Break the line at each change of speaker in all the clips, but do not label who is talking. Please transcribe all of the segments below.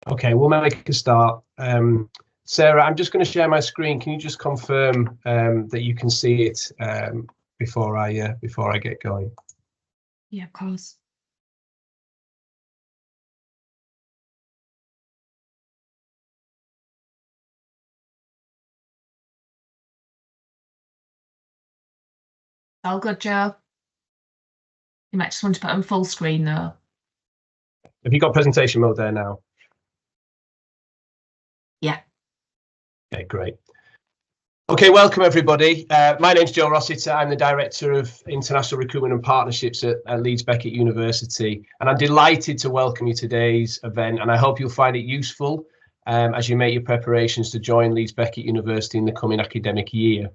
Okay, we'll make a start. Sarah, I'm just going to share my screen. Can you just confirm that you can see it before I get going?
Yeah, of course. All good, Joe. You might just want to put on full screen though.
Have you got presentation mode there now?
Yeah.
Okay, great. Okay, welcome everybody. My name's Joe Rossiter. I'm the Director of International Recruitment and Partnerships at Leeds Beckett University, and I'm delighted to welcome you to today's event, and I hope you'll find it useful as you make your preparations to join Leeds Beckett University in the coming academic year.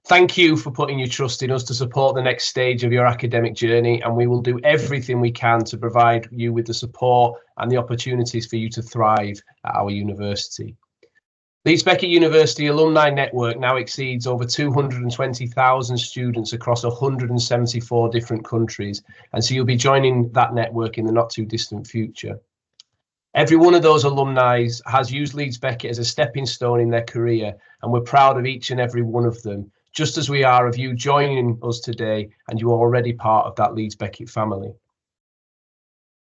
Thank you for putting your trust in us to support the next stage of your academic journey, and we will do everything we can to provide you with the support and the opportunities for you to thrive at our university. Leeds Beckett University Alumni Network now exceeds over 220,000 students across 174 different countries, and so you'll be joining that network in the not too distant future. Every one of those alumni has used Leeds Beckett as a stepping stone in their career, and we're proud of each and every one of them, just as we are of you joining us today, and you are already part of that Leeds Beckett family.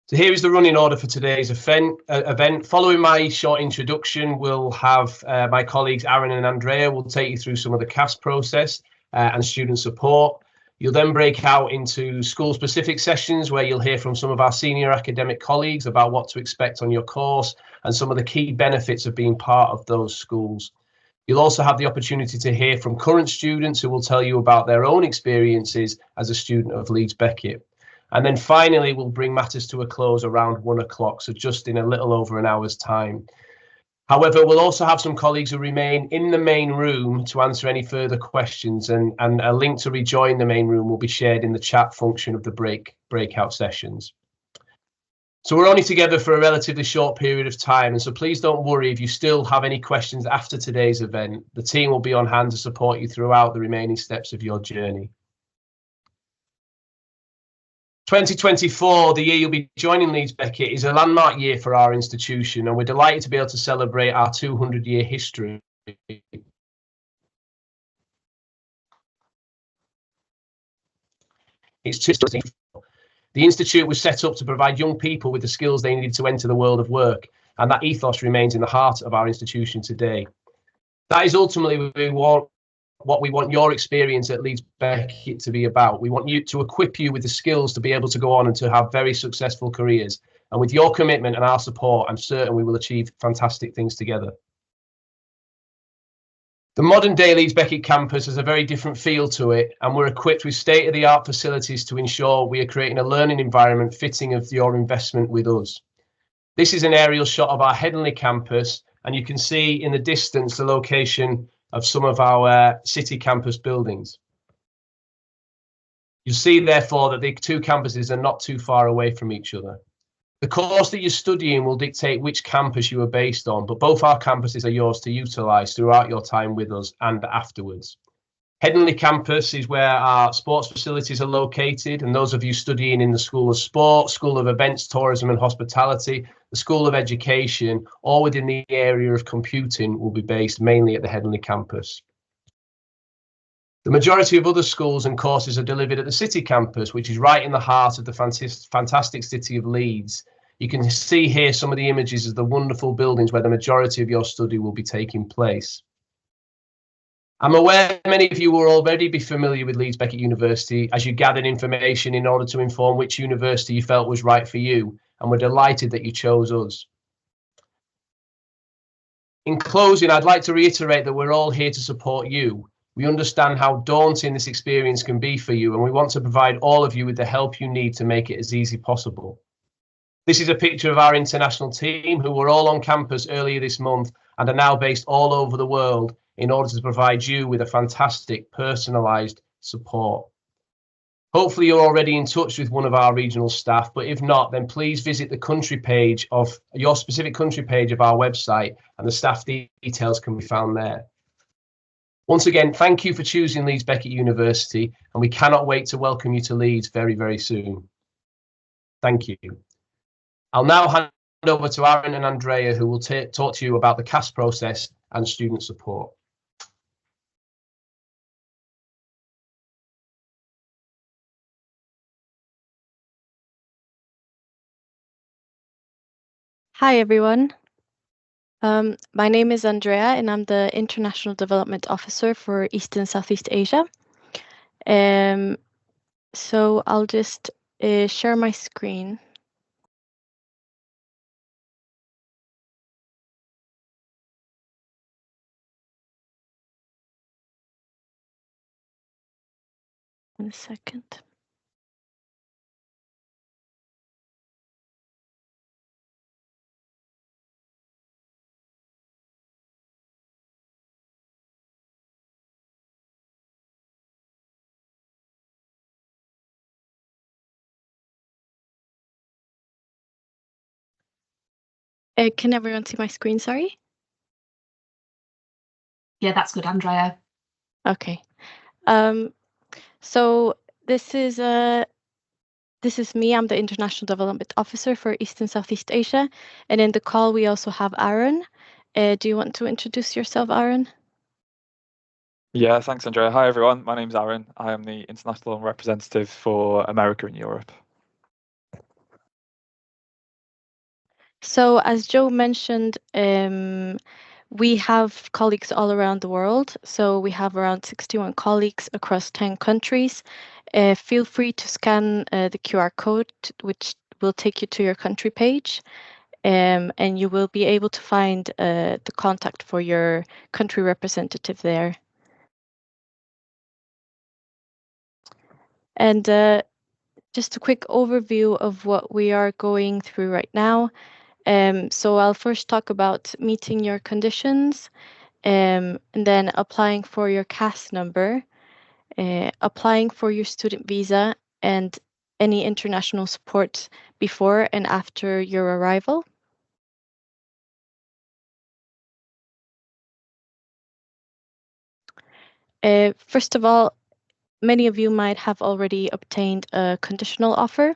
So here is the running order for today's event. Following my short introduction, we'll have my colleagues Aaron and Andrea will take you through some of the CAS process and student support. You'll then break out into school-specific sessions where you'll hear from some of our senior academic colleagues about what to expect on your course and some of the key benefits of being part of those schools. You'll also have the opportunity to hear from current students who will tell you about their own experiences as a student of Leeds Beckett. And then finally, we'll bring matters to a close around 1 o'clock, so just in a little over an hour's time. However, we'll also have some colleagues who remain in the main room to answer any further questions, and a link to rejoin the main room will be shared in the chat function of the breakout sessions. So we're only together for a relatively short period of time, and so please don't worry if you still have any questions after today's event. The team will be on hand to support you throughout the remaining steps of your journey. 2024, the year you'll be joining Leeds Beckett, is a landmark year for our institution, and we're delighted to be able to celebrate our 200-year history. The Institute was set up to provide young people with the skills they needed to enter the world of work, and that ethos remains in the heart of our institution today. That is ultimately what we want your experience at Leeds Beckett to be about. We want you to equip you with the skills to be able to go on and to have very successful careers. And with your commitment and our support, I'm certain we will achieve fantastic things together. The modern day Leeds Beckett campus has a very different feel to it, and we're equipped with state-of-the-art facilities to ensure we are creating a learning environment fitting of your investment with us. This is an aerial shot of our Headingley campus, and you can see in the distance the location of some of our city campus buildings. You'll see, therefore, that the two campuses are not too far away from each other. The course that you're studying will dictate which campus you are based on, but both our campuses are yours to utilise throughout your time with us and afterwards. Headingley campus is where our sports facilities are located, and those of you studying in the School of Sport, School of Events, Tourism and Hospitality, the School of Education, or within the area of computing will be based mainly at the Headingley campus. The majority of other schools and courses are delivered at the City campus, which is right in the heart of the fantastic city of Leeds. You can see here some of the images of the wonderful buildings where the majority of your study will be taking place. I'm aware many of you will already be familiar with Leeds Beckett University as you gathered information in order to inform which university you felt was right for you, and we're delighted that you chose us. In closing, I'd like to reiterate that we're all here to support you. We understand how daunting this experience can be for you, and we want to provide all of you with the help you need to make it as easy as possible. This is a picture of our international team who were all on campus earlier this month and are now based all over the world in order to provide you with a fantastic personalised support. Hopefully you're already in touch with one of our regional staff, but if not, then please visit the country page of your specific country page of our website, and the staff details can be found there. Once again, thank you for choosing Leeds Beckett University, and we cannot wait to welcome you to Leeds very, very soon. Thank you. I'll now hand over to Aaron and Andrea, who will talk to you about the CAS process and student support.
Hi, everyone. My name is Andrea, and I'm the International Development Officer for East and Southeast Asia. So I'll just share my screen. In a second. Can everyone see my screen? Sorry.
Yeah, that's good, Andrea.
Okay. So this is me. I'm the International Development Officer for East and Southeast Asia, and in the call we also have Aaron. Do you want to introduce yourself, Aaron?
Yeah, thanks, Andrea. Hi, everyone. My name's Aaron. I am the international representative for America and Europe.
So as Joe mentioned, we have colleagues all around the world. So we have around 61 colleagues across 10 countries. Feel free to scan the QR code, which will take you to your country page. And you will be able to find the contact for your country representative there. And just a quick overview of what we are going through right now. So I'll first talk about meeting your conditions, and then applying for your CAS number, applying for your student visa, and any international support before and after your arrival. First of all, many of you might have already obtained a conditional offer.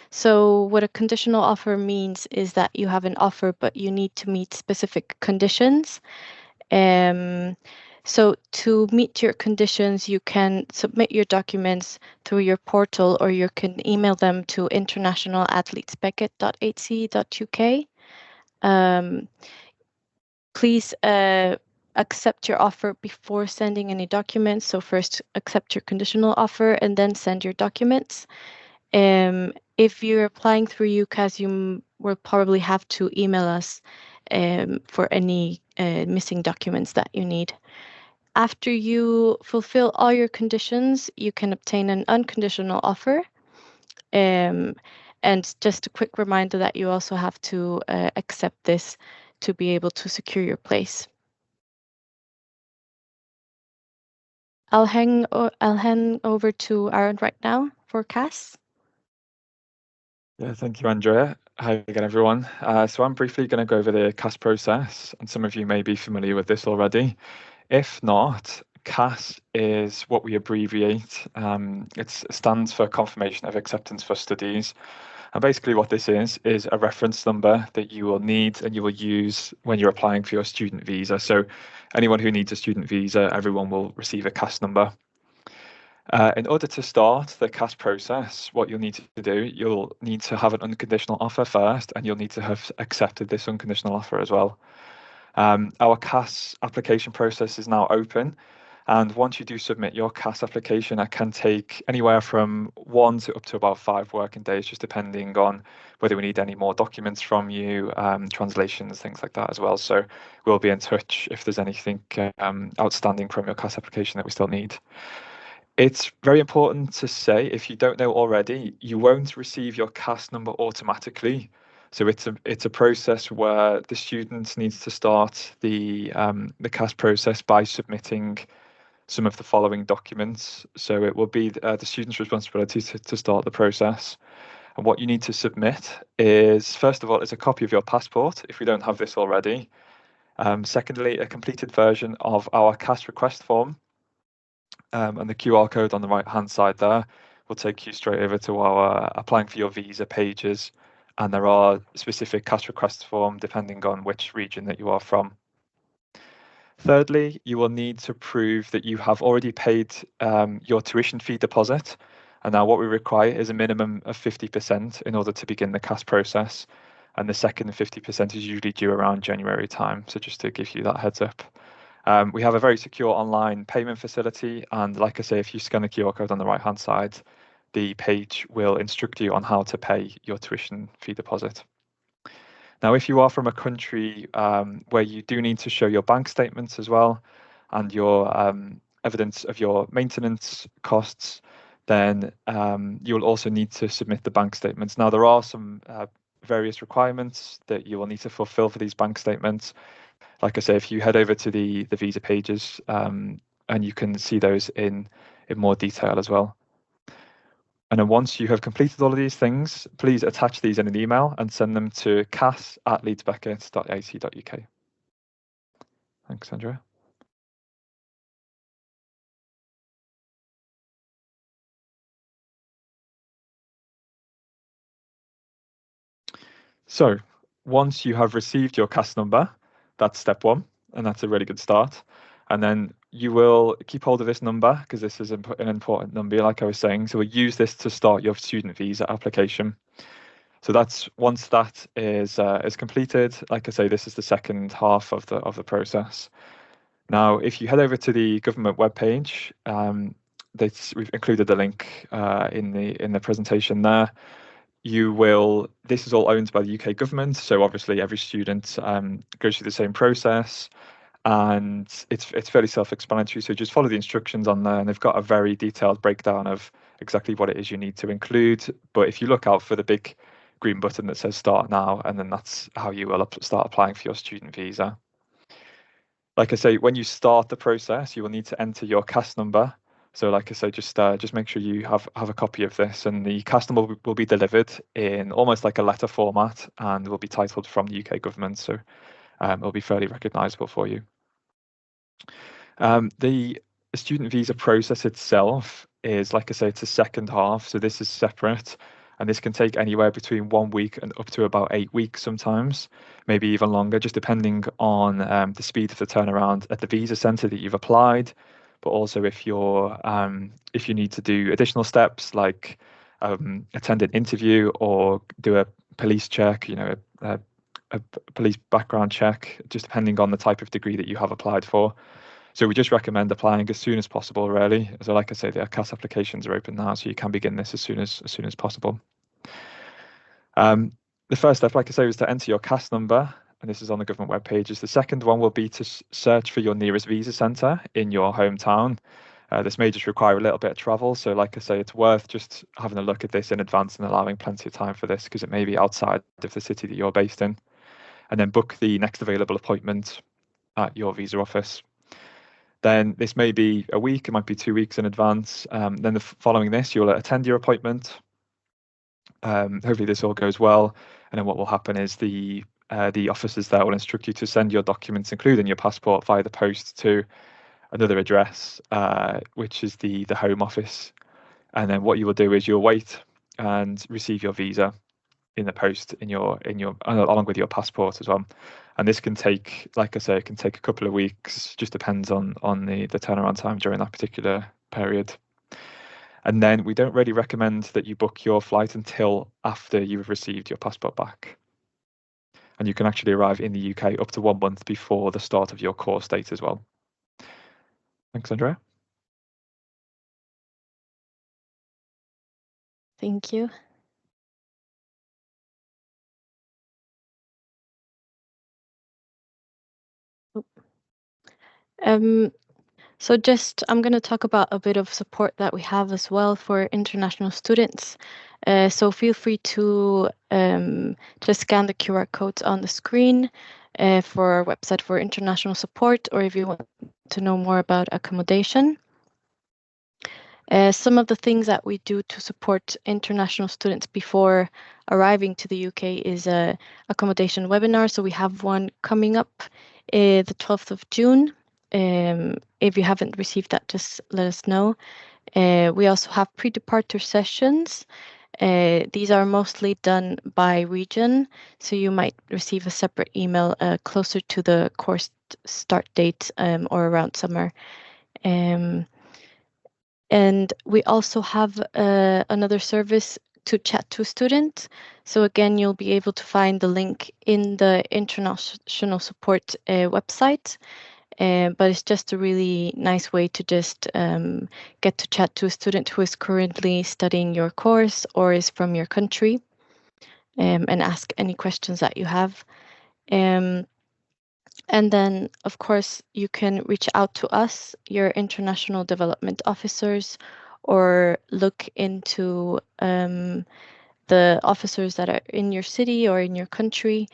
So what a conditional offer means is that you have an offer, but you need to meet specific conditions. So to meet your conditions, you can submit your documents through your portal, or you can email them to international@leedsbeckett.ac.uk. Please accept your offer before sending any documents. So first accept your conditional offer and then send your documents. If you're applying through UCAS, you will probably have to email us for any missing documents that you need. After you fulfill all your conditions, you can obtain an unconditional offer. And just a quick reminder that you also have to accept this to be able to secure your place. I'll hand over to Aaron right now for CAS.
Yeah, thank you, Andrea. Hi again, everyone. So I'm briefly going to go over the CAS process, and some of you may be familiar with this already. If not, CAS is what we abbreviate. It stands for Confirmation of Acceptance for Studies. And basically what this is a reference number that you will need and you will use when you're applying for your student visa. So anyone who needs a student visa, everyone will receive a CAS number. In order to start the CAS process, what you'll need to do, you'll need to have an unconditional offer first, and you'll need to have accepted this unconditional offer as well. Our CAS application process is now open, and once you do submit your CAS application, it can take anywhere from 1 to up to about 5 working days, just depending on whether we need any more documents from you, translations, things like that as well. So we'll be in touch if there's anything outstanding from your CAS application that we still need. It's very important to say, if you don't know already, you won't receive your CAS number automatically. So it's a process where the student needs to start the CAS process by submitting some of the following documents. So it will be the student's responsibility to start the process. And what you need to submit is, first of all, is a copy of your passport, if you don't have this already. Secondly, a completed version of our CAS request form. And the QR code on the right hand side there will take you straight over to our applying for your visa pages and there are specific CAS request form depending on which region that you are from. Thirdly, you will need to prove that you have already paid your tuition fee deposit. And now what we require is a minimum of 50% in order to begin the CAS process. And the second 50% is usually due around January time. So just to give you that heads up. We have a very secure online payment facility. And like I say, if you scan the QR code on the right-hand side, the page will instruct you on how to pay your tuition fee deposit. Now, if you are from a country where you do need to show your bank statements as well and your evidence of your maintenance costs, then you will also need to submit the bank statements. Now, there are some various requirements that you will need to fulfill for these bank statements. Like I say, if you head over to the visa pages, and you can see those in more detail as well. And then once you have completed all of these things, please attach these in an email and send them to cas@leedsbeckett.ac.uk. Thanks, Andrea. So once you have received your CAS number, that's step one, and that's a really good start. And then you will keep hold of this number because this is an important number, like I was saying. So we'll use this to start your student visa application. So that's once that is completed. Like I say, this is the second half of the process. Now, if you head over to the government webpage, we've included the link in the presentation there. This is all owned by the UK government, so obviously every student goes through the same process, and it's fairly self-explanatory. So just follow the instructions on there, and they've got a very detailed breakdown of exactly what it is you need to include. But if you look out for the big green button that says Start Now, and then that's how you will start applying for your student visa. Like I say, when you start the process, you will need to enter your CAS number. So like I say, just make sure you have a copy of this, and the CAS number will be delivered in almost like a letter format and will be titled from the UK government. So it'll be fairly recognisable for you. The student visa process itself is, like I say, it's a second half. So this is separate, and this can take anywhere between 1 week and up to about 8 weeks sometimes, maybe even longer, just depending on the speed of the turnaround at the visa centre that you've applied. But also if you need to do additional steps like attend an interview or do a police check, a police background check, just depending on the type of degree that you have applied for. So we just recommend applying as soon as possible, really. So like I say, the CAS applications are open now, so you can begin this as soon as possible. The first step, like I say, is to enter your CAS number, and this is on the government web pages. The second one will be to search for your nearest visa centre in your hometown. This may just require a little bit of travel, so like I say, it's worth just having a look at this in advance and allowing plenty of time for this, because it may be outside of the city that you're based in. And then book the next available appointment at your visa office. Then this may be a week, it might be 2 weeks in advance. Then following this, you'll attend your appointment. Hopefully this all goes well, and then what will happen is the officers there will instruct you to send your documents, including your passport, via the post to another address, which is the Home Office. And then what you will do is you'll wait and receive your visa in the post along with your passport as well. And this can take, like I say, it can take a couple of weeks. Just depends on the turnaround time during that particular period. And then we don't really recommend that you book your flight until after you've received your passport back. And you can actually arrive in the UK up to 1 month before the start of your course date as well. Thanks, Andrea.
Thank you. So I'm going to talk about a bit of support that we have as well for international students. So feel free to just scan the QR codes on the screen for our website for international support, or if you want to know more about accommodation. Some of the things that we do to support international students before arriving to the UK is a accommodation webinar. So we have one coming up the 12th of June. If you haven't received that, just let us know. We also have pre-departure sessions These are mostly done by region, so you might receive a separate email closer to the course start date or around summer. And we also have another service to chat to a student. So again, you'll be able to find the link in the international support website. But it's just a really nice way to just get to chat to a student who is currently studying your course or is from your country, and ask any questions that you have. And then, of course, you can reach out to us, your international development officers, or look into the officers that are in your city or in your country.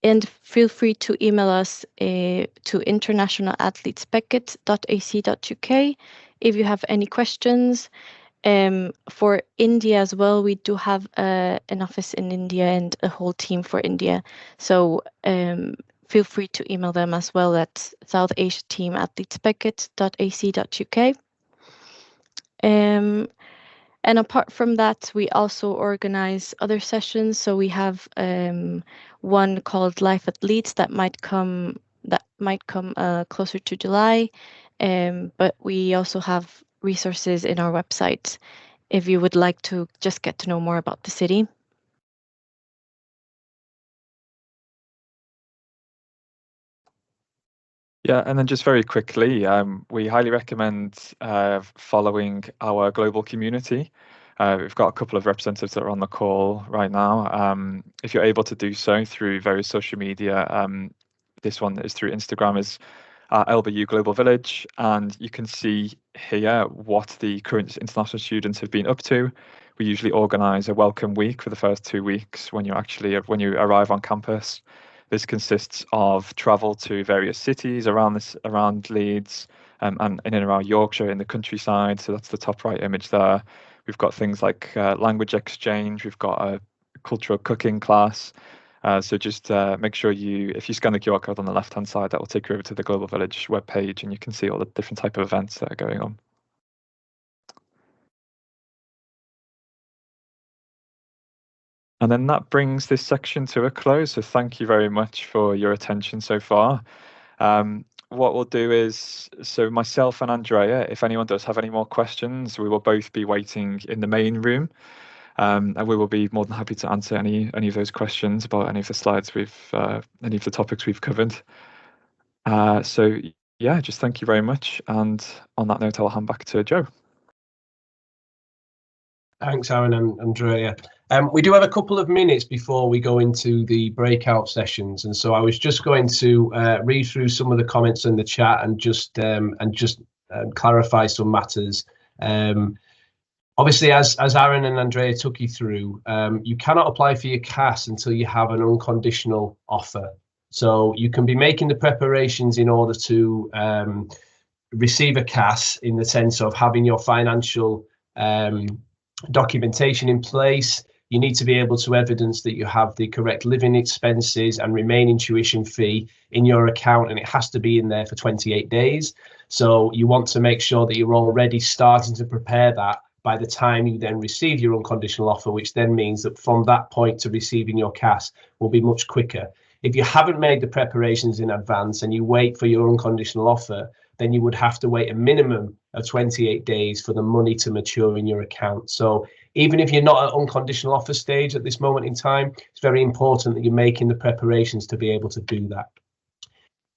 And feel free to email us to international@leedsbeckett.ac.uk if you have any questions. For India as well, we do have an office in India and a whole team for India. So feel free to email them as well at southasiateam@leedsbeckett.ac.uk. And apart from that, we also organize other sessions. So we have one called Life at Leeds that might come closer to July. But we also have resources in our website if you would like to just get to know more about the city.
Yeah, and then just very quickly, we highly recommend following our global community. We've got a couple of representatives that are on the call right now. If you're able to do so through various social media, this one is through Instagram, is LBU Global Village, and you can see here what the current international students have been up to. We usually organise a welcome week for the first 2 weeks when you arrive on campus. This consists of travel to various cities around Leeds and in and around Yorkshire in the countryside. So that's the top right image there. We've got things like language exchange. We've got a cultural cooking class. So just make sure if you scan the QR code on the left-hand side, that will take you over to the Global Village webpage, and you can see all the different type of events that are going on. And then that brings this section to a close. So thank you very much for your attention so far. What we'll do is, so myself and Andrea, if anyone does have any more questions, we will both be waiting in the main room. And we will be more than happy to answer any of those questions about any of the slides any of the topics we've covered. So yeah, just thank you very much. And on that note, I'll hand back to Joe.
Thanks, Aaron and Andrea. We do have a couple of minutes before we go into the breakout sessions, and so I was just going to read through some of the comments in the chat and just clarify some matters. Obviously, as Aaron and Andrea took you through, you cannot apply for your CAS until you have an unconditional offer. So you can be making the preparations in order to receive a CAS in the sense of having your financial documentation in place. You need to be able to evidence that you have the correct living expenses and remaining tuition fee in your account, and it has to be in there for 28 days. So you want to make sure that you're already starting to prepare that by the time you then receive your unconditional offer, which then means that from that point to receiving your CAS will be much quicker. If you haven't made the preparations in advance and you wait for your unconditional offer, then you would have to wait a minimum of 28 days for the money to mature in your account. So even if you're not at unconditional offer stage at this moment in time, it's very important that you're making the preparations to be able to do that.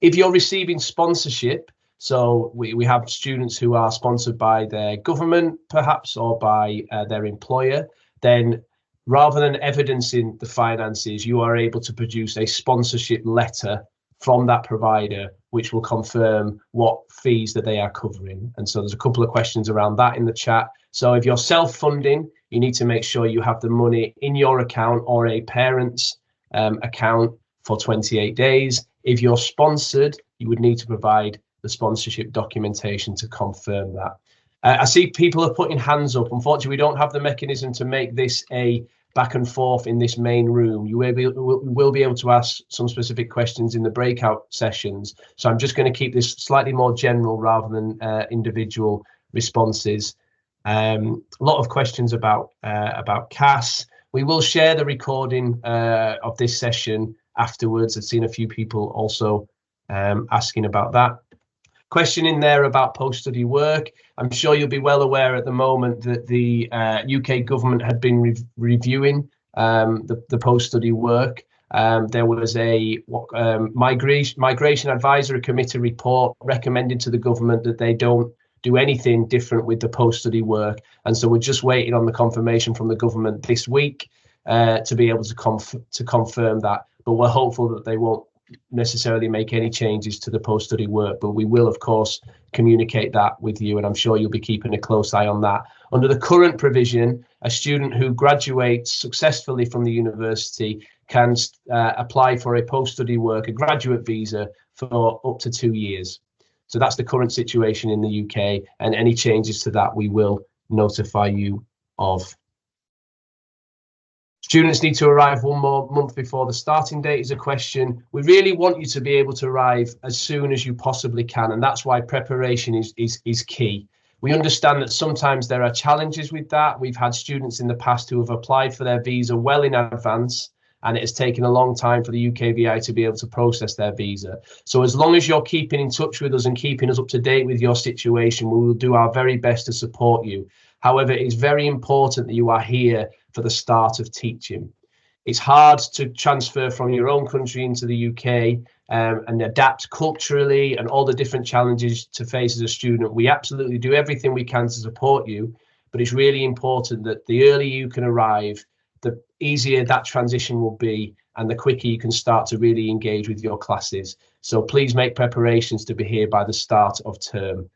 If you're receiving sponsorship, so we have students who are sponsored by their government, perhaps, or by their employer, then rather than evidencing the finances, you are able to produce a sponsorship letter from that provider, which will confirm what fees that they are covering. And so there's a couple of questions around that in the chat. So if you're self-funding, you need to make sure you have the money in your account or a parent's account for 28 days. If you're sponsored, you would need to provide the sponsorship documentation to confirm that. I see people are putting hands up. Unfortunately, we don't have the mechanism to make this a back and forth in this main room. You will be able to ask some specific questions in the breakout sessions. So I'm just going to keep this slightly more general rather than individual responses. A lot of questions about CAS. We will share the recording of this session afterwards. I've seen a few people also asking about that. Question in there about post-study work. I'm sure you'll be well aware at the moment that the UK government had been reviewing the post-study work. There was a migration advisory committee report recommending to the government that they don't do anything different with the post-study work, and so we're just waiting on the confirmation from the government this week to be able to confirm that. But we're hopeful that they won't necessarily make any changes to the post-study work, but we will of course communicate that with you, and I'm sure you'll be keeping a close eye on that. Under the current provision, a student who graduates successfully from the university can apply for a post-study work, a graduate visa, for up to 2 years. So that's the current situation in the UK, and any changes to that we will notify you of. Students need to arrive 1 more month before the starting date is a question. We really want you to be able to arrive as soon as you possibly can, and that's why preparation is key. We understand that sometimes there are challenges with that. We've had students in the past who have applied for their visa well in advance, and it has taken a long time for the UKVI to be able to process their visa. So as long as you're keeping in touch with us and keeping us up to date with your situation, we will do our very best to support you. However, it is very important that you are here for the start of teaching. It's hard to transfer from your own country into the UK and adapt culturally and all the different challenges to face as a student. We absolutely do everything we can to support you, but it's really important that the earlier you can arrive, the easier that transition will be, and the quicker you can start to really engage with your classes. So please make preparations to be here by the start of term.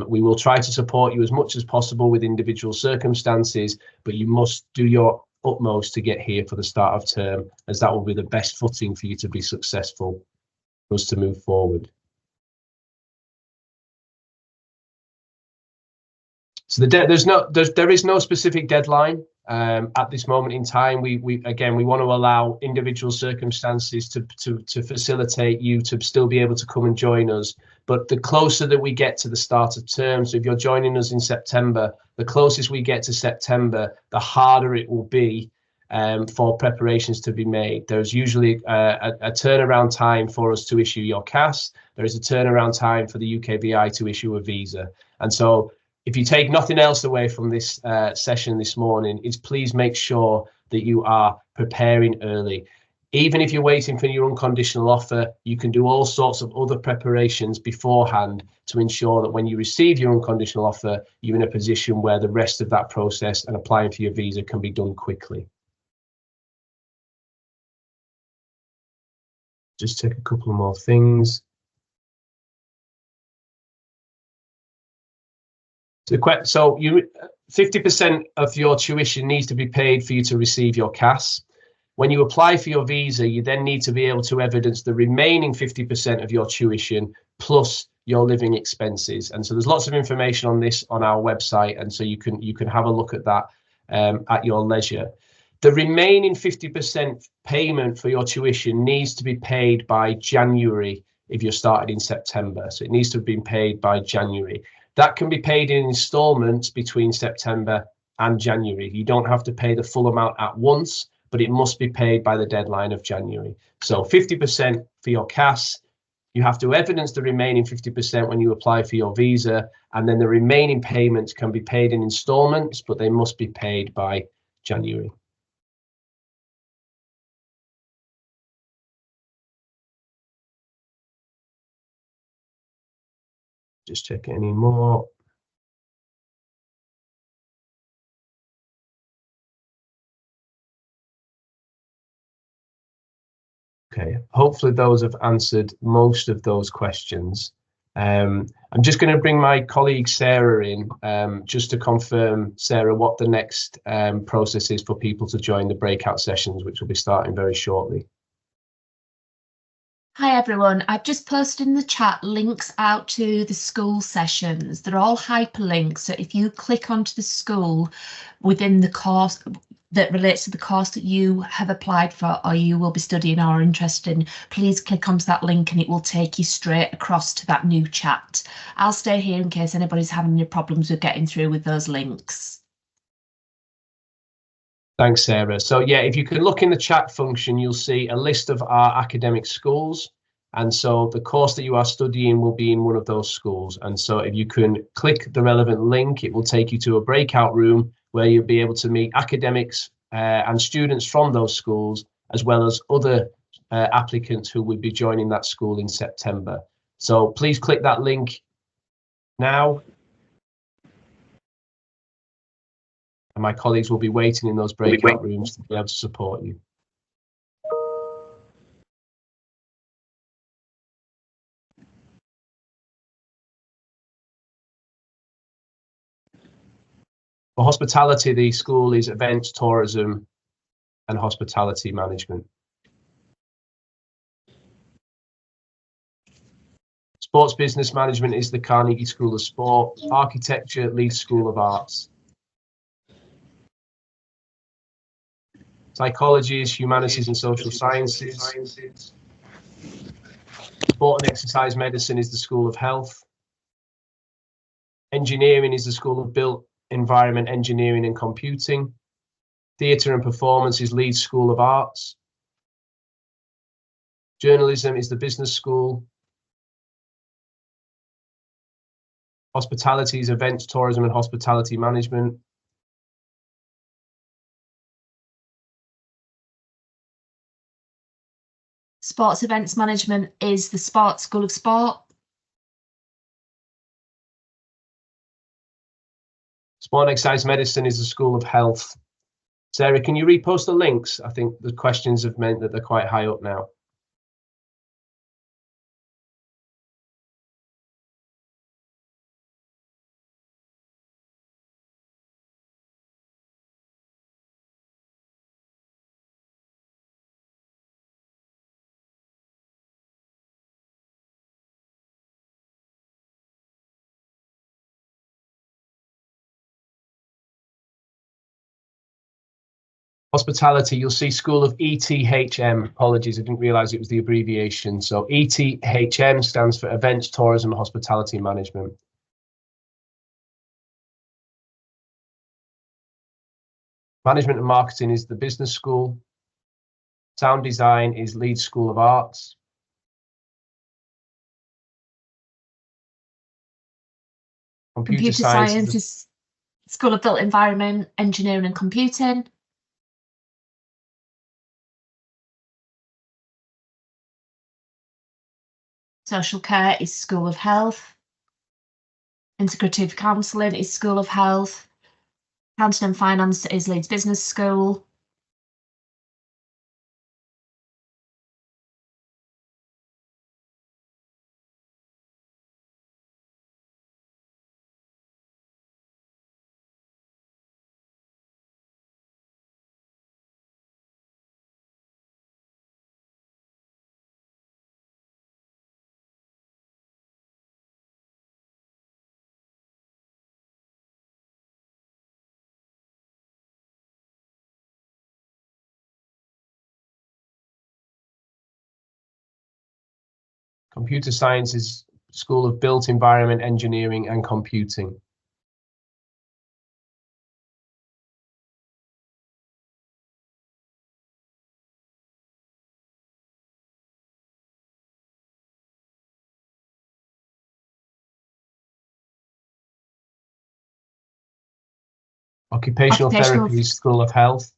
We will try to support you as much as possible with individual circumstances, but you must do your utmost to get here for the start of term, as that will be the best footing for you to be successful, for us to move forward. So there is no specific deadline at this moment in time. We want to allow individual circumstances to facilitate you to still be able to come and join us. But the closer that we get to the start of term, so if you're joining us in September, the closest we get to September, the harder it will be for preparations to be made. There's usually a turnaround time for us to issue your CAS. There is a turnaround time for the UKVI to issue a visa. And so if you take nothing else away from this session this morning, is please make sure that you are preparing early. Even if you're waiting for your unconditional offer, you can do all sorts of other preparations beforehand to ensure that when you receive your unconditional offer, you're in a position where the rest of that process and applying for your visa can be done quickly. Just take a couple more things. So 50% of your tuition needs to be paid for you to receive your CAS. When you apply for your visa, you then need to be able to evidence the remaining 50% of your tuition plus your living expenses. And so there's lots of information on this on our website, and so you can have a look at that at your leisure. The remaining 50% payment for your tuition needs to be paid by January if you're started in September. So it needs to have been paid by January. That can be paid in installments between September and January. You don't have to pay the full amount at once, but it must be paid by the deadline of January. So 50% for your CAS. You have to evidence the remaining 50% when you apply for your visa, and then the remaining payments can be paid in installments, but they must be paid by January. Just check any more. Okay, hopefully those have answered most of those questions. I'm just going to bring my colleague Sarah in just to confirm, Sarah, what the next process is for people to join the breakout sessions, which will be starting very shortly.
Hi everyone, I've just posted in the chat links out to the school sessions. They're all hyperlinks, so if you click onto the school within the course, that relates to the course that you have applied for or you will be studying or are interested in, please click onto that link and it will take you straight across to that new chat. I'll stay here in case anybody's having any problems with getting through with those links.
Thanks, Sarah. So yeah, if you can look in the chat function, you'll see a list of our academic schools. And so the course that you are studying will be in one of those schools. And so if you can click the relevant link, it will take you to a breakout room where you'll be able to meet academics and students from those schools, as well as other applicants who will be joining that school in September. So please click that link now. And my colleagues will be waiting in those breakout rooms to be able to support you. For hospitality, the school is events, tourism, and hospitality management. Sports business management is the Carnegie School of Sport. Architecture, Leeds School of Arts. Psychology is humanities and social sciences. Sport and exercise medicine is the School of Health. Engineering is the School of Built Environment, Engineering and Computing. Theatre and performance is Leeds School of Arts. Journalism is the Business School. Hospitality is events, tourism and hospitality management.
Sports events management is the Sports School of Sport.
Sport and exercise medicine is the School of Health. Sarah, can you repost the links? I think the questions have meant that they're quite high up now. Hospitality, you'll see School of ETHM. Apologies, I didn't realize it was the abbreviation. So ETHM stands for Events, Tourism, and Hospitality Management. Management and Marketing is the Business School. Sound Design is Leeds School of Arts.
Computer Science is School of Built Environment, Engineering and Computing. Social Care is School of Health. Integrative Counselling is School of Health. Accounting and Finance is Leeds Business School.
Computer Science is School of Built Environment, Engineering and Computing. Occupational Therapy is School of Health.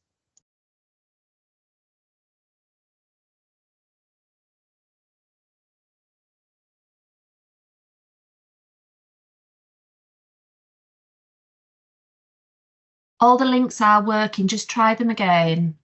All the links are working, just try them again.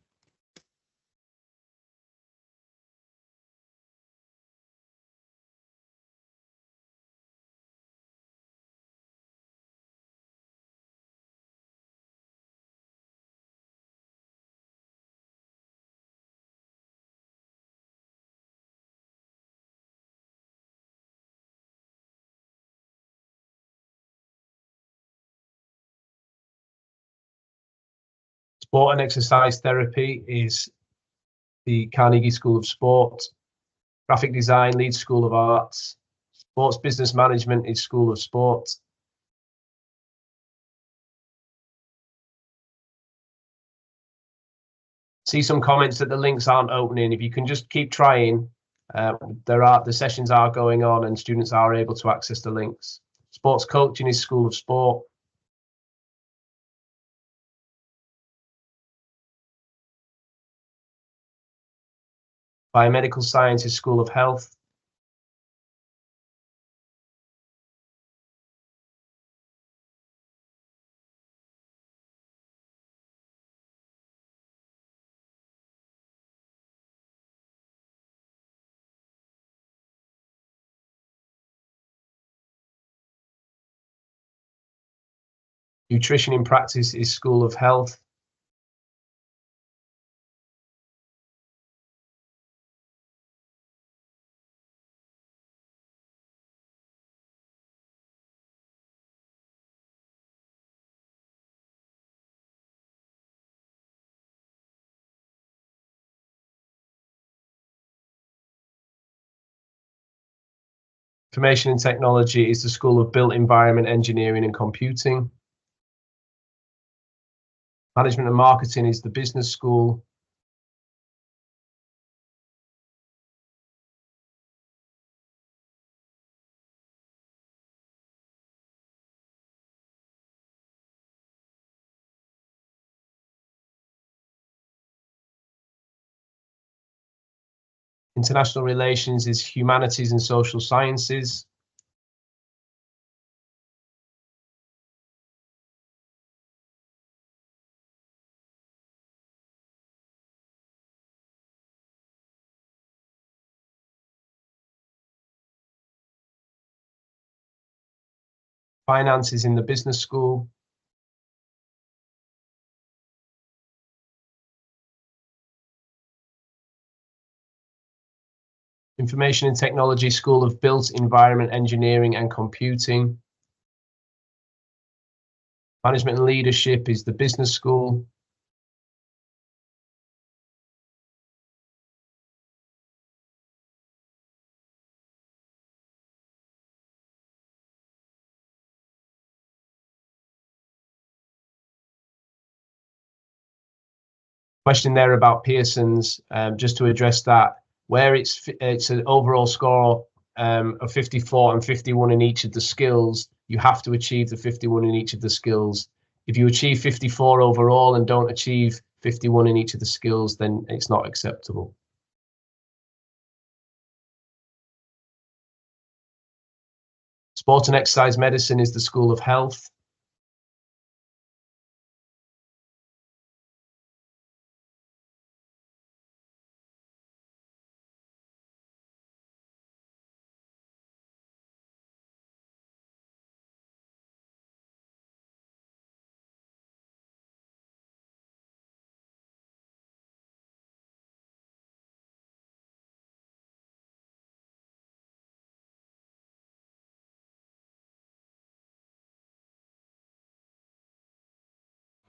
Sport and exercise therapy is the Carnegie School of Sport. Graphic design, Leeds School of Arts. Sports business management is School of Sport. See some comments that the links aren't opening. If you can just keep trying, the sessions are going on and students are able to access the links. Sports coaching is School of Sport. Biomedical science is School of Health. Nutrition in practice is School of Health. Information and technology is the School of Built Environment Engineering and Computing. Management and marketing is the Business School. International relations is humanities and social sciences. Finance is in the Business School. Information and Technology, School of Built Environment Engineering and Computing. Management and Leadership is the Business School. Question there about Pearson's, just to address that, where it's an overall score of 54 and 51 in each of the skills, you have to achieve the 51 in each of the skills. If you achieve 54 overall and don't achieve 51 in each of the skills, then it's not acceptable. Sport and exercise medicine is the School of Health.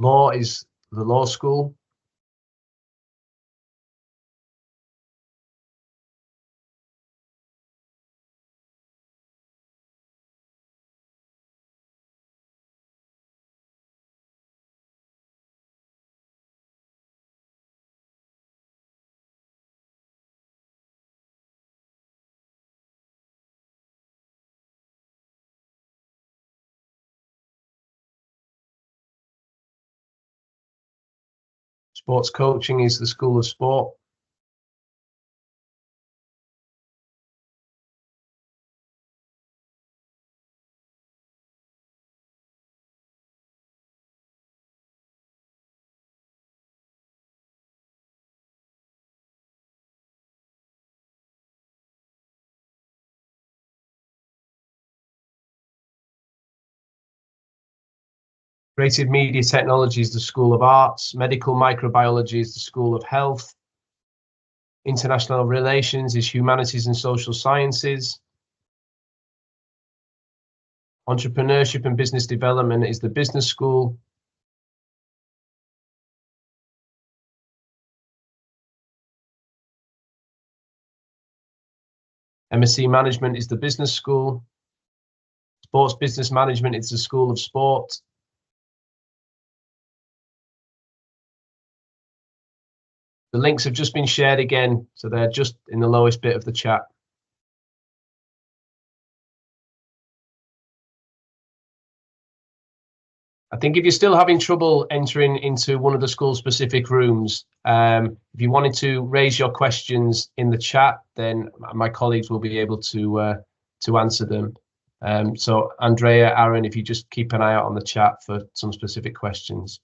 Law is the law school. Sports coaching is the School of Sport. Creative Media Technology is the School of Arts. Medical Microbiology is the School of Health. International Relations is Humanities and Social Sciences. Entrepreneurship and Business Development is the Business School. MSc Management is the business school. Sports Business Management is the School of Sport. The links have just been shared again, so they're just in the lowest bit of the chat. I think if you're still having trouble entering into one of the school-specific rooms, if you wanted to raise your questions in the chat, then my colleagues will be able to answer them. So Andrea, Aaron, if you just keep an eye out on the chat for some specific questions.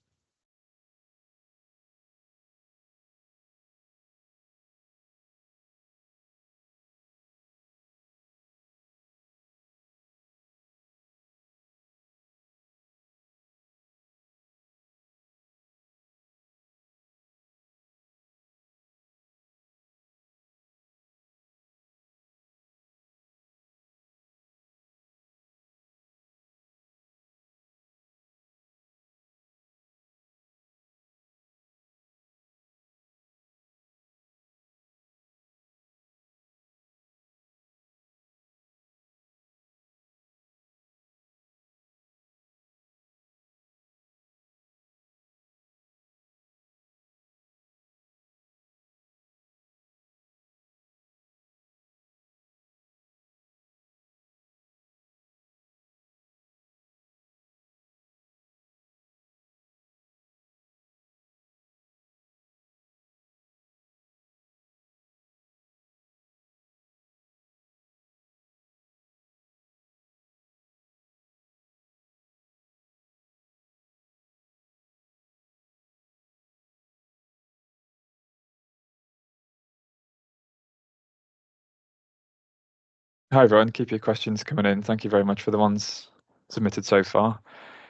Hi everyone, keep your questions coming in. Thank you very much for the ones submitted so far.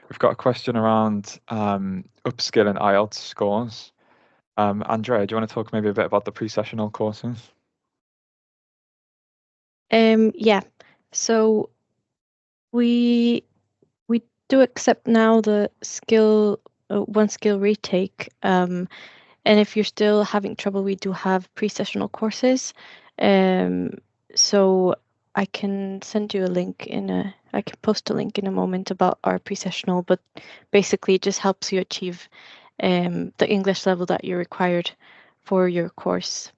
We've got a question around upskilling IELTS scores. Andrea, do you want to talk maybe a bit about the pre-sessional courses?
Yeah, so we do accept now the one skill retake, and if you're still having trouble, we do have pre-sessional courses. So I can send you a link I can post a link in a moment about our pre-sessional, but basically it just helps you achieve the English level that you're required for your course.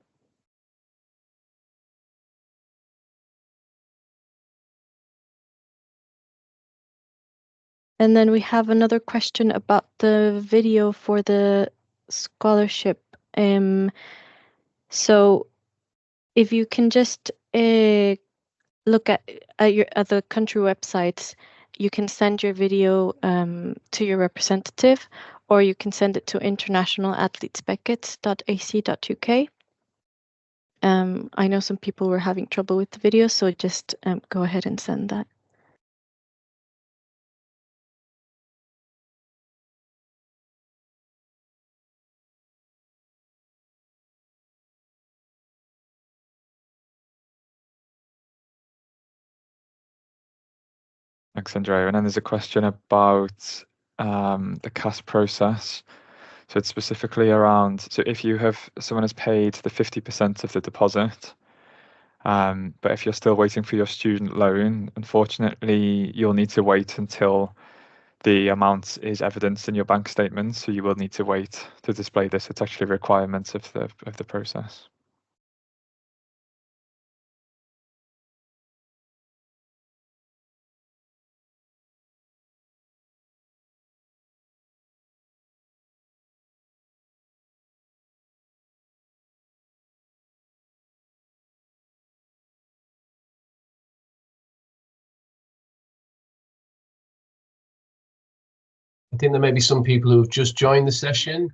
And then we have another question about the video for the scholarship. So if you can just look at the country websites, you can send your video to your representative, or you can send it to internationalathletesbeckett.ac.uk. I know some people were having trouble with the video, so just go ahead and send that.
Thanks, Andrea. And then there's a question about the CAS process. So it's specifically around, so if someone has paid the 50% of the deposit, but if you're still waiting for your student loan, unfortunately, you'll need to wait until the amount is evidenced in your bank statement. So you will need to wait to display this. It's actually a requirement of the process.
I think there may be some people who have just joined the session.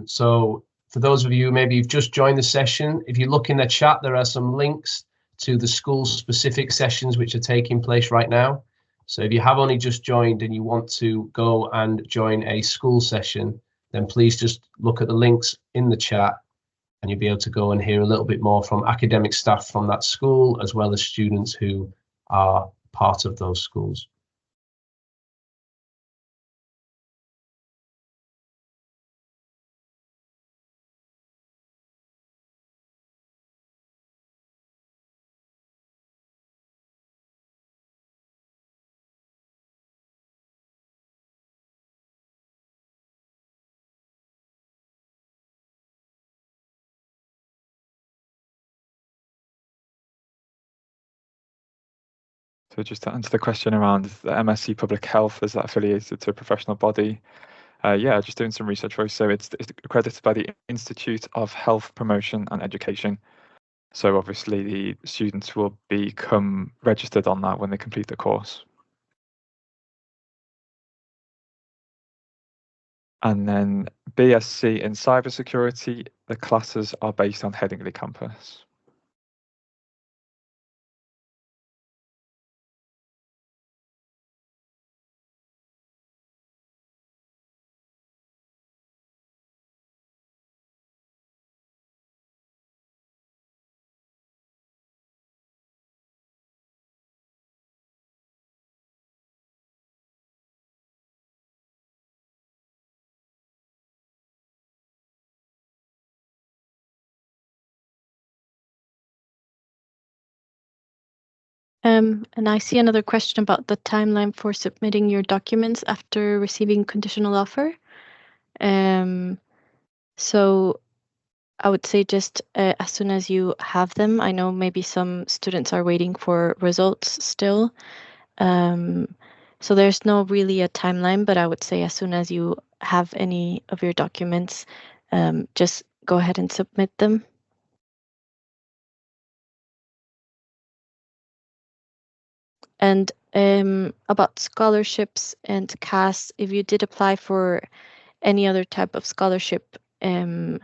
So for those of you, maybe you've just joined the session, if you look in the chat, there are some links to the school-specific sessions which are taking place right now. So if you have only just joined and you want to go and join a school session, then please just look at the links in the chat and you'll be able to go and hear a little bit more from academic staff from that school, as well as students who are part of those schools.
So just to answer the question around the MSc Public Health, is that affiliated to a professional body? Yeah, just doing some research for you. So it's accredited by the Institute of Health Promotion and Education. So obviously the students will become registered on that when they complete the course. And then BSc in cybersecurity, the classes are based on Headingley campus.
And I see another question about the timeline for submitting your documents after receiving conditional offer. So I would say just as soon as you have them. I know maybe some students are waiting for results still. So there's no really a timeline, but I would say as soon as you have any of your documents, just go ahead and submit them. And about scholarships and CAS, if you did apply for any other type of scholarship, yeah,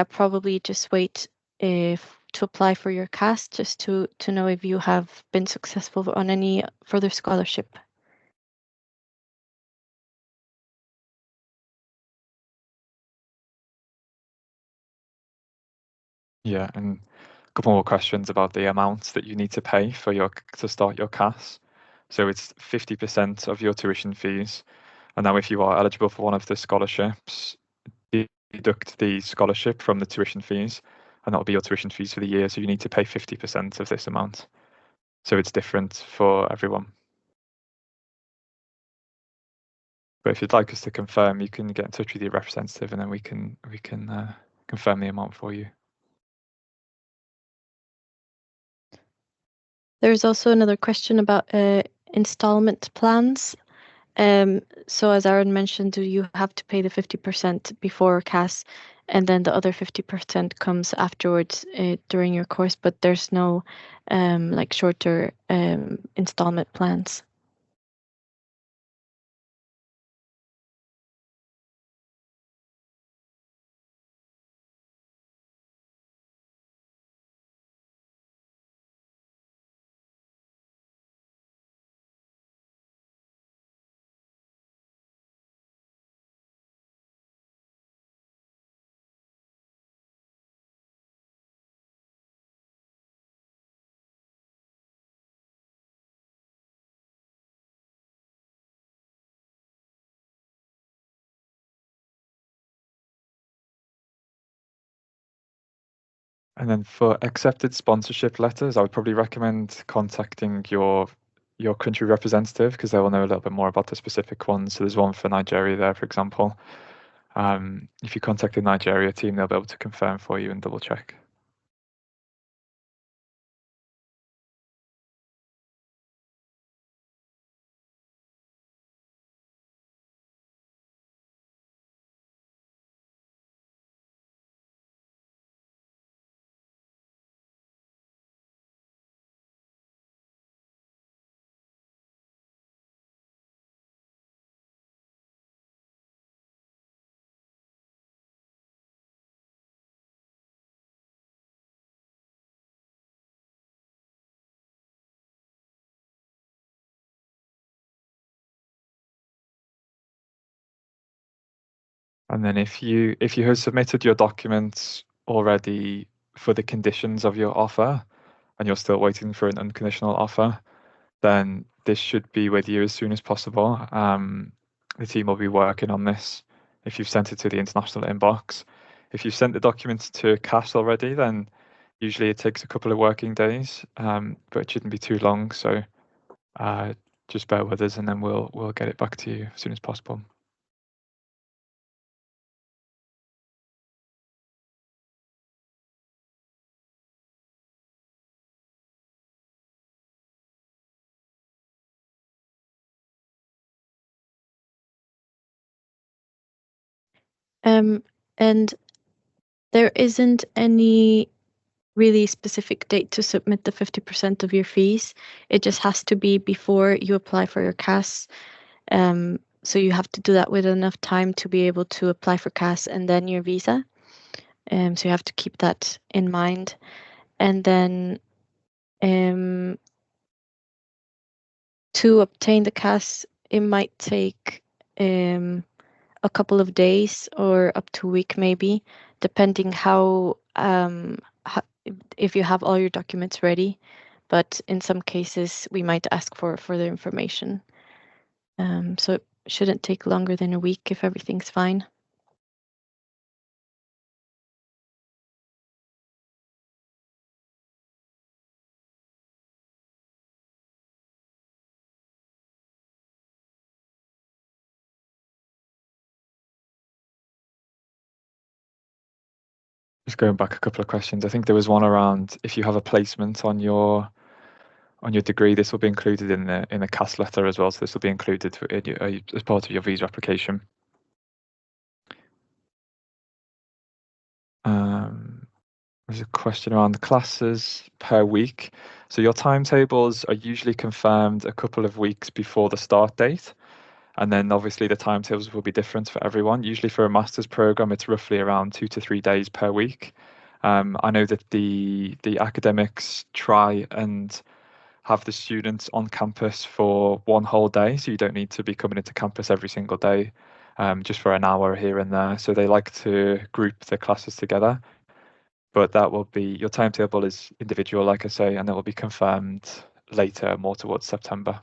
probably just wait to apply for your CAS just to know if you have been successful on any further scholarship.
Yeah, and a couple more questions about the amounts that you need to pay for to start your CAS. So it's 50% of your tuition fees. And now if you are eligible for one of the scholarships, deduct the scholarship from the tuition fees, and that'll be your tuition fees for the year. So you need to pay 50% of this amount. So it's different for everyone. But if you'd like us to confirm, you can get in touch with your representative, and then we can confirm the amount for you.
There's also another question about installment plans. So as Aaron mentioned, you have to pay the 50% before CAS, and then the other 50% comes afterwards during your course, but there's no like shorter installment plans.
And then for accepted sponsorship letters, I would probably recommend contacting your country representative, because they will know a little bit more about the specific ones. So there's one for Nigeria there, for example. If you contact the Nigeria team, they'll be able to confirm for you and double check. And then if you have submitted your documents already for the conditions of your offer, and you're still waiting for an unconditional offer, then this should be with you as soon as possible. The team will be working on this if you've sent it to the international inbox. If you've sent the documents to CAS already, then usually it takes a couple of working days, but it shouldn't be too long. So just bear with us, and then we'll get it back to you as soon as possible.
And there isn't any really specific date to submit the 50% of your fees. It just has to be before you apply for your CAS. So you have to do that with enough time to be able to apply for CAS and then your visa. So you have to keep that in mind. And then to obtain the CAS, it might take a couple of days or up to a week maybe, depending how if you have all your documents ready. But in some cases, we might ask for further information. So it shouldn't take longer than a week if everything's fine.
Just going back a couple of questions. I think there was one around if you have a placement on your degree, this will be included in the CAS letter as well. So this will be included as part of your visa application. There's a question around the classes per week. So your timetables are usually confirmed a couple of weeks before the start date. And then obviously the timetables will be different for everyone. Usually for a master's program, it's roughly around 2 to 3 days per week. I know that the academics try and have the students on campus for one whole day. So you don't need to be coming into campus every single day, just for an hour here and there. So they like to group the classes together. But that will be, your timetable is individual, like I say, and it will be confirmed later, more towards September.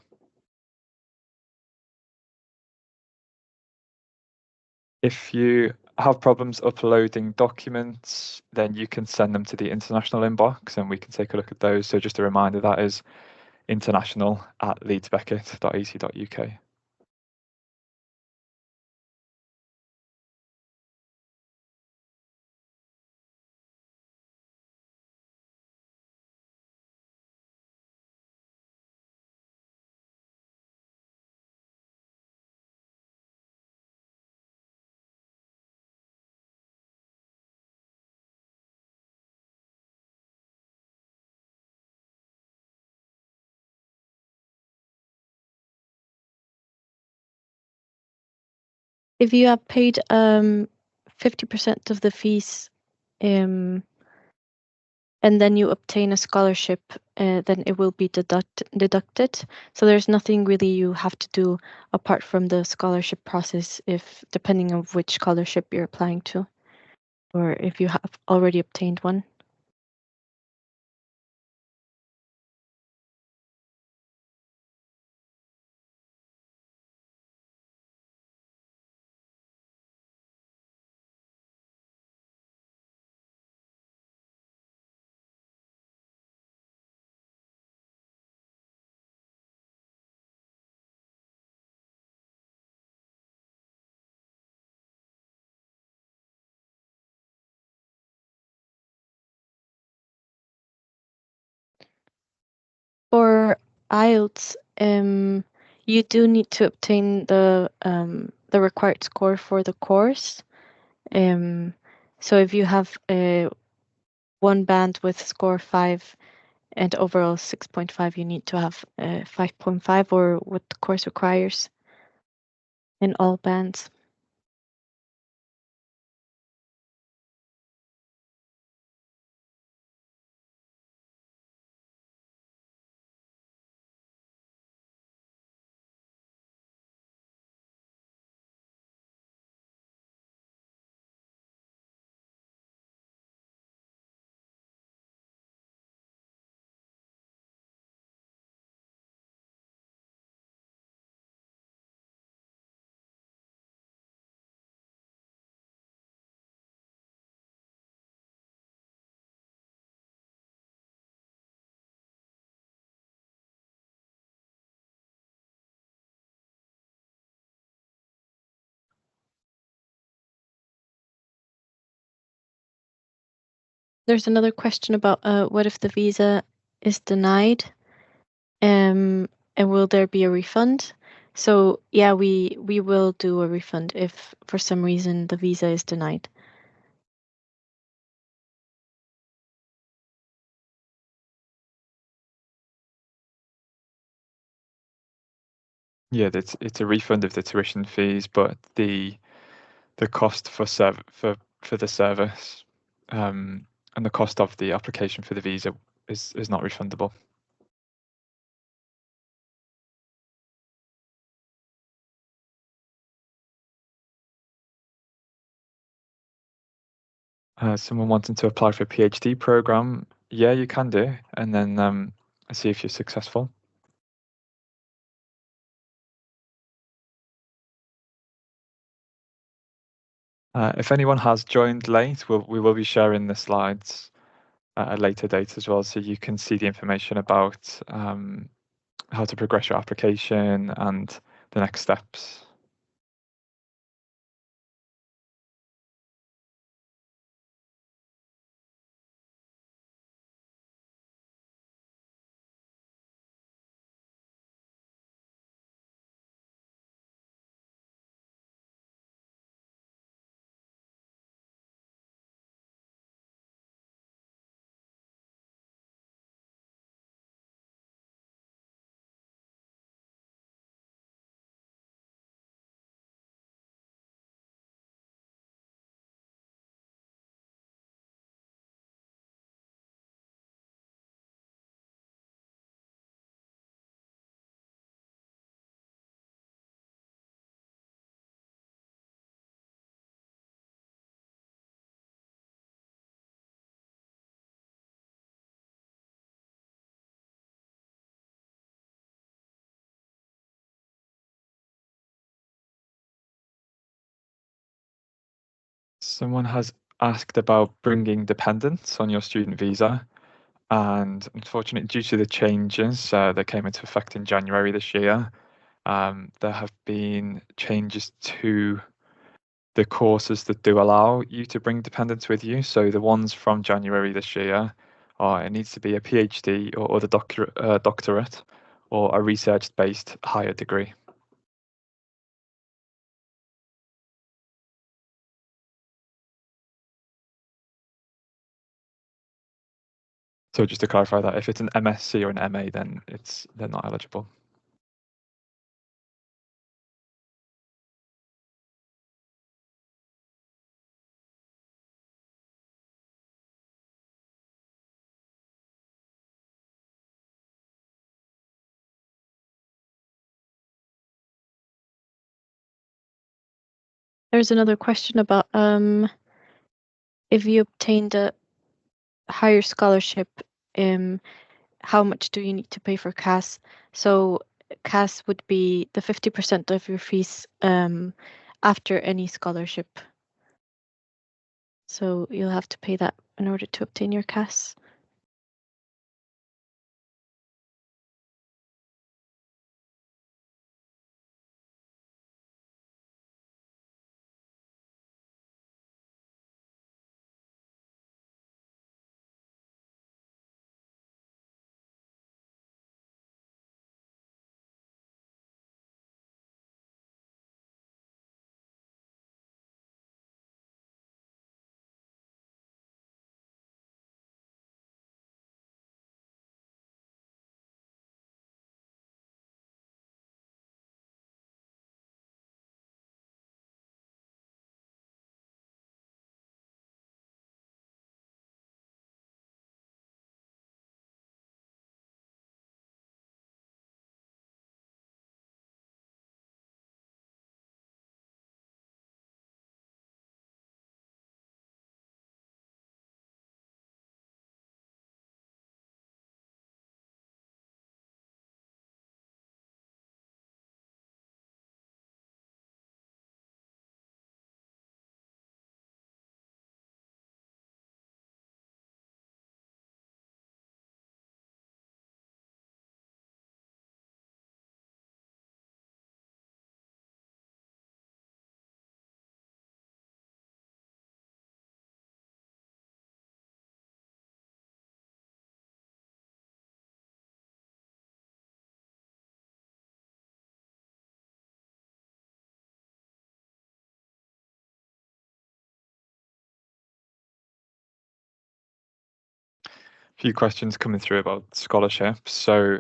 If you have problems uploading documents, then you can send them to the international inbox and we can take a look at those. So just a reminder, that is international@leedsbeckett.ac.uk.
If you have paid 50% of the fees, and then you obtain a scholarship, then it will be deducted. So there's nothing really you have to do apart from the scholarship process, if depending on which scholarship you're applying to, or if you have already obtained one. For IELTS, you do need to obtain the required score for the course. So if you have one band with score 5 and overall 6.5, you need to have 5.5 or what the course requires in all bands. There's another question about what if the visa is denied, and will there be a refund? So yeah, we will do a refund if for some reason the visa is denied.
Yeah, it's a refund of the tuition fees, but the cost for the service and the cost of the application for the visa is not refundable. Someone wanting to apply for a PhD program, yeah, you can do, and then see if you're successful. If anyone has joined late, we will be sharing the slides at a later date as well, so you can see the information about how to progress your application and the next steps. Someone has asked about bringing dependents on your student visa, and unfortunately, due to the changes that came into effect in January this year, there have been changes to the courses that do allow you to bring dependents with you. So the ones from January this year are it needs to be a PhD or other doctorate or a research-based higher degree. So just to clarify that, if it's an MSc or an MA, then they're not eligible.
There's another question about if you obtained a higher scholarship, how much do you need to pay for CAS? So CAS would be the 50% of your fees after any scholarship. So you'll have to pay that in order to obtain your CAS.
few questions coming through about scholarships. So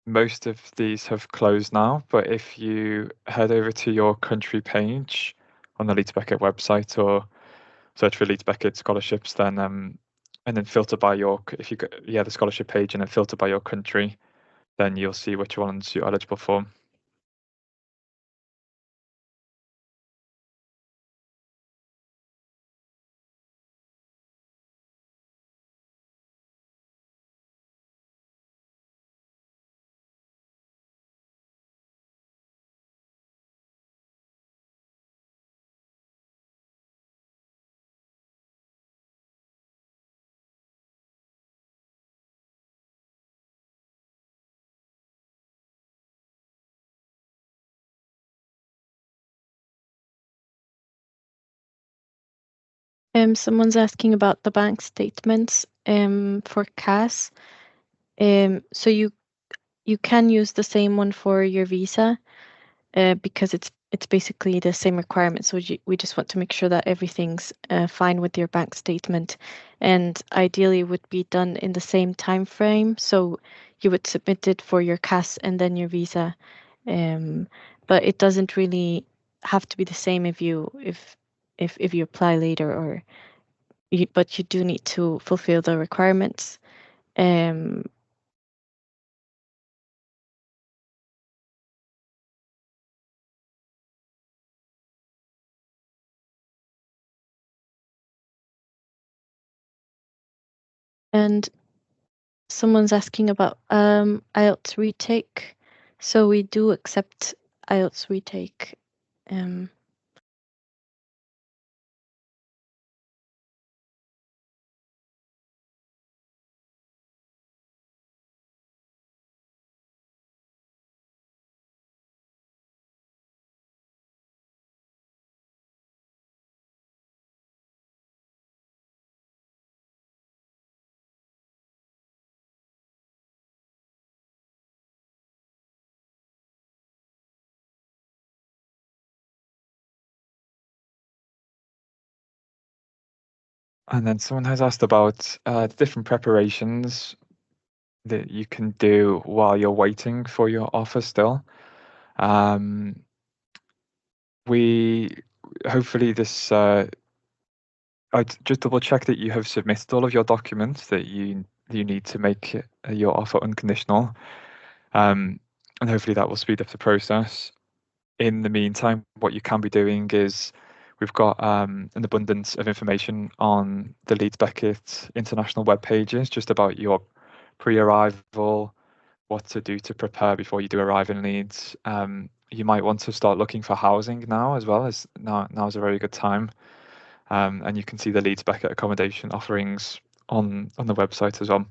most of these have closed now, but if you head over to your country page on the Leeds Beckett website or search for Leeds Beckett scholarships, then and then filter by your, if you go, yeah, the scholarship page, and then filter by your country, then you'll see which ones you're eligible for.
Someone's asking about the bank statements for CAS. So you can use the same one for your visa because it's basically the same requirement. So we just want to make sure that everything's fine with your bank statement, and ideally would be done in the same time frame. So you would submit it for your CAS and then your visa, but it doesn't really have to be the same if you apply later, or but you do need to fulfill the requirements. And someone's asking about IELTS retake. So we do accept IELTS retake.
And then someone has asked about different preparations that you can do while you're waiting for your offer still. We hopefully this I'd just double check that you have submitted all of your documents that you need to make your offer unconditional, and hopefully that will speed up the process. In the meantime, what you can be doing is we've got an abundance of information on the Leeds Beckett international web pages just about your pre-arrival, what to do to prepare before you do arrive in Leeds. You might want to start looking for housing now as well, as now's a very good time. And you can see the Leeds Beckett accommodation offerings on the website as well.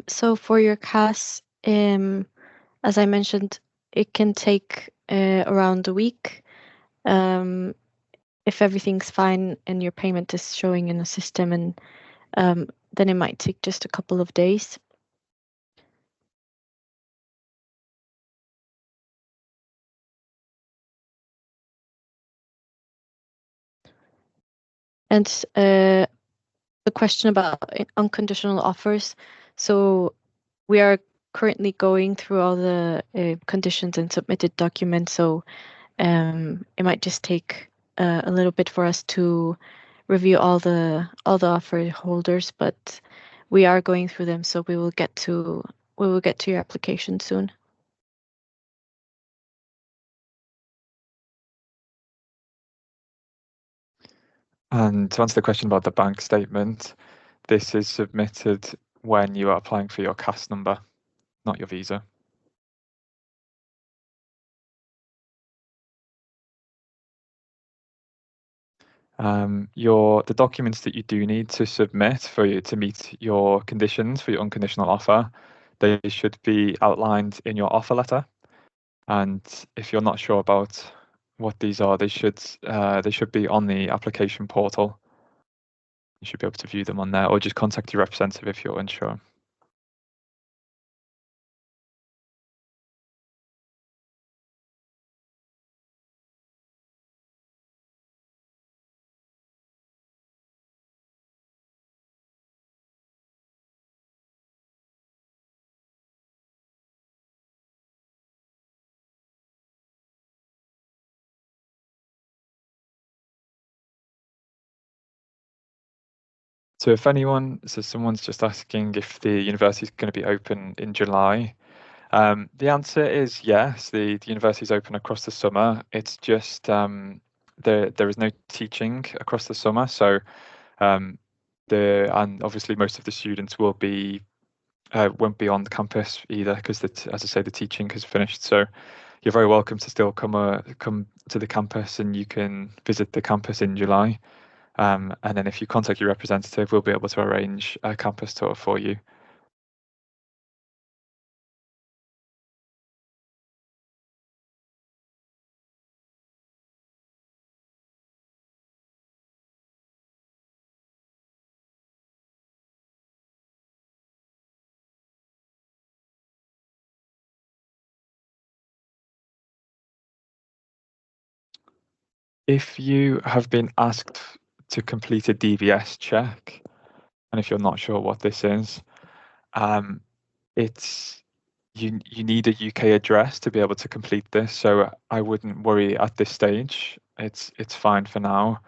So for your CAS, as I mentioned, it can take around a week. If everything's fine and your payment is showing in the system, and then it might take just a couple of days. And the question about unconditional offers. So we are currently going through all the conditions and submitted documents. So it might just take a little bit for us to review all the offer holders, but we are going through them. So we will get to your application soon.
And to answer the question about the bank statement, this is submitted when you are applying for your CAS number, not your visa. The documents that you do need to submit for you to meet your conditions for your unconditional offer, they should be outlined in your offer letter. And if you're not sure about what these are, they should be on the application portal. You should be able to view them on there, or just contact your representative if you're unsure. So if someone's just asking if the university is going to be open in July, the answer is yes. The university is open across the summer. It's just there is no teaching across the summer, so and obviously most of the students won't be on the campus either, because as I say, the teaching has finished. So you're very welcome to still come to the campus, and you can visit the campus in July. And then if you contact your representative, we'll be able to arrange a campus tour for you. If you have been asked to complete a DVS check, and if you're not sure what this is, it's you need a UK address to be able to complete this. So I wouldn't worry at this stage. It's fine for now.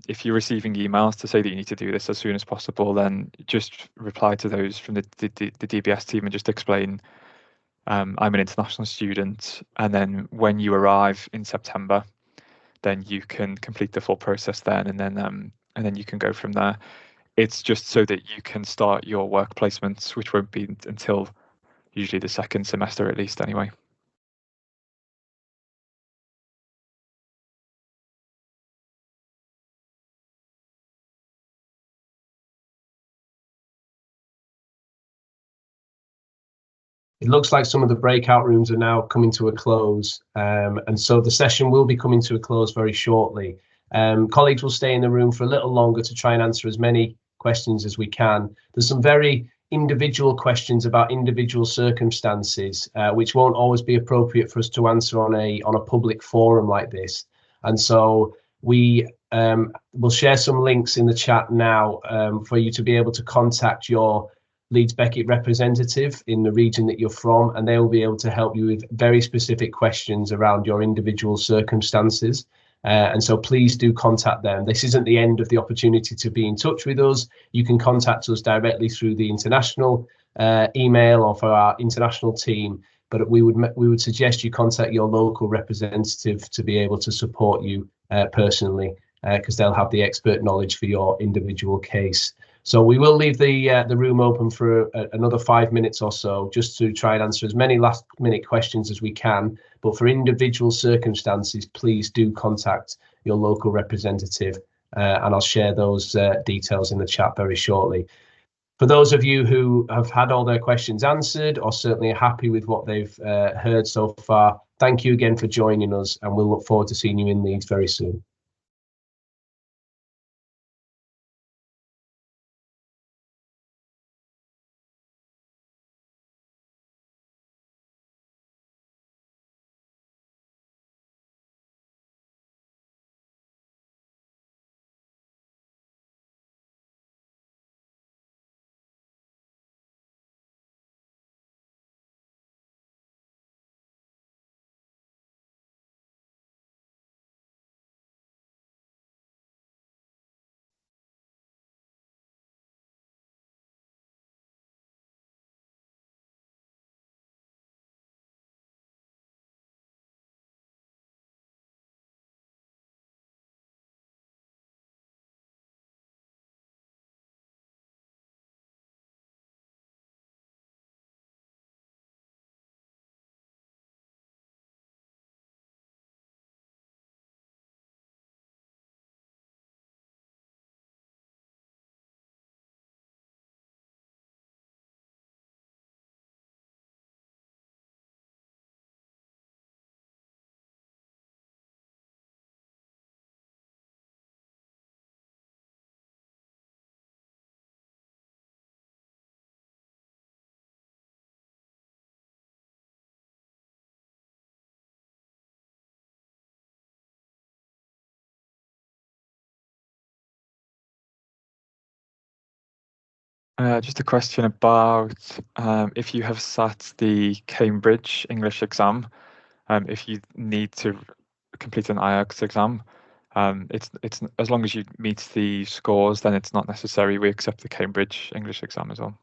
If you're receiving emails to say that you need to do this as soon as possible, then just reply to those from the DBS team and just explain I'm an international student, and then when you arrive in September, then you can complete the full process then, and then you can go from there. It's just so that you can start your work placements, which won't be until usually the second semester at least anyway.
It looks like some of the breakout rooms are now coming to a close, and so the session will be coming to a close very shortly. Colleagues will stay in the room for a little longer to try and answer as many questions as we can. There's some very individual questions about individual circumstances, which won't always be appropriate for us to answer on a public forum like this. And so we will share some links in the chat now for you to be able to contact your Leeds Beckett representative in the region that you're from, and they will be able to help you with very specific questions around your individual circumstances. And so please do contact them. This isn't the end of the opportunity to be in touch with us. You can contact us directly through the international email or for our international team, but we would suggest you contact your local representative to be able to support you personally, because they'll have the expert knowledge for your individual case. So we will leave the room open for another 5 minutes or so, just to try and answer as many last minute questions as we can. But for individual circumstances, please do contact your local representative, and I'll share those details in the chat very shortly. For those of you who have had all their questions answered, or certainly are happy with what they've heard so far, thank you again for joining us, and we'll look forward to seeing you in Leeds very soon.
Just a question about if you have sat the Cambridge English exam, if you need to complete an IELTS exam, it's as long as you meet the scores, then it's not necessary. We accept the Cambridge English exam as well.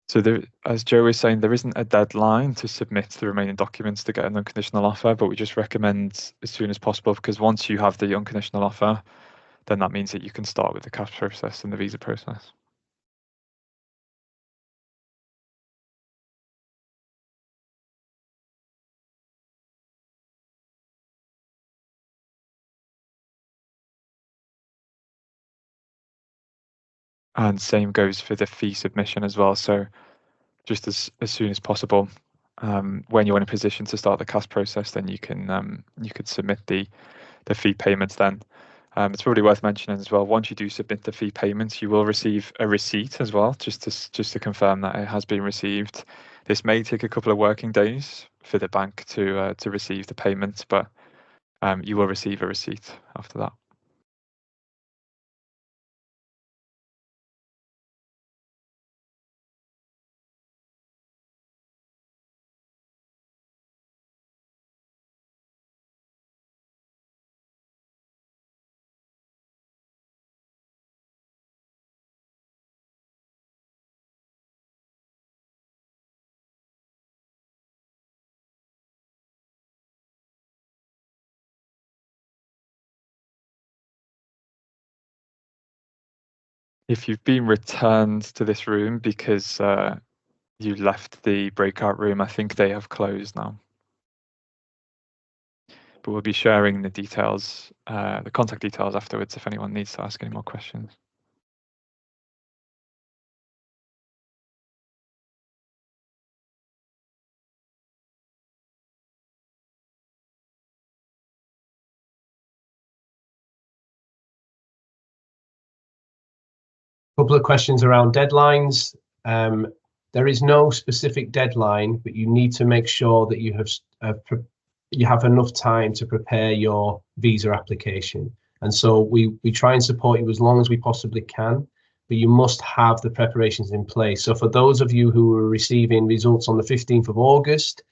So there, as Joe was saying, there isn't a deadline to submit the remaining documents to get an unconditional offer, but we just recommend as soon as possible, because once you have the unconditional offer, then that means that you can start with the cash process and the visa process. And same goes for the fee submission as well. So just as soon as possible, when you're in a position to start the cash process, then you could submit the fee payments then. It's probably worth mentioning as well, once you do submit the fee payments, you will receive a receipt as well, just to confirm that it has been received. This may take a couple of working days for the bank to receive the payments, but you will receive a receipt after that. If you've been returned to this room because you left the breakout room, I think they have closed now. But we'll be sharing the details, the contact details afterwards if anyone needs to ask any more questions.
Couple of questions around deadlines. There is no specific deadline, but you need to make sure that you have enough time to prepare your visa application. And so we try and support you as long as we possibly can, but you must have the preparations in place. So for those of you who are receiving results on the 15th of August,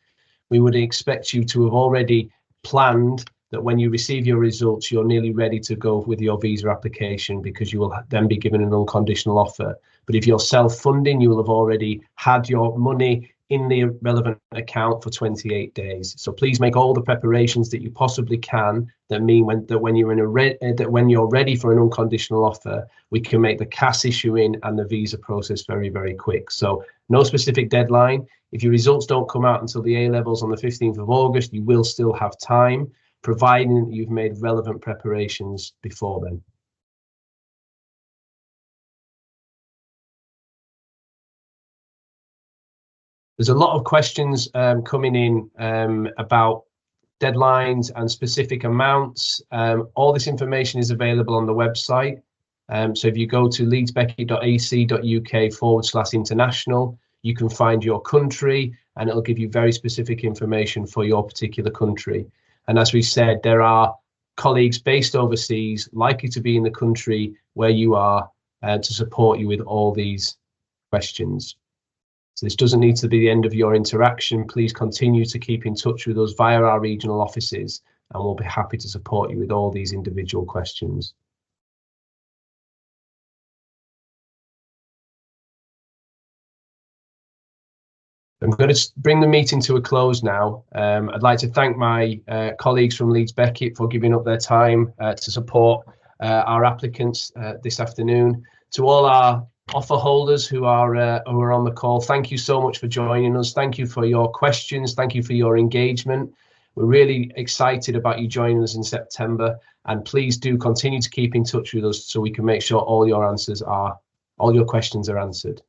we would expect you to have already planned that when you receive your results, you're nearly ready to go with your visa application, because you will then be given an unconditional offer. But if you're self-funding, you will have already had your money in the relevant account for 28 days. So please make all the preparations that you possibly can that mean when you're ready for an unconditional offer, we can make the cash issuing and the visa process very, very quick. So no specific deadline. If your results don't come out until the A-levels on the 15th of August, you will still have time, providing that you've made relevant preparations before then. There's a lot of questions coming in about deadlines and specific amounts. All this information is available on the website. So if you go to leedsbeckett.ac.uk/international, you can find your country and it'll give you very specific information for your particular country. And as we said, there are colleagues based overseas likely to be in the country where you are to support you with all these questions. So this doesn't need to be the end of your interaction. Please continue to keep in touch with us via our regional offices, and we'll be happy to support you with all these individual questions. I'm going to bring the meeting to a close now. I'd like to thank my colleagues from Leeds Beckett for giving up their time to support our applicants this afternoon. To all our offer holders who are on the call, thank you so much for joining us. Thank you for your questions. Thank you for your engagement. We're really excited about you joining us in September, and please do continue to keep in touch with us so we can make sure all your questions are answered.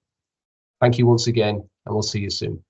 Thank you once again, and we'll see you soon.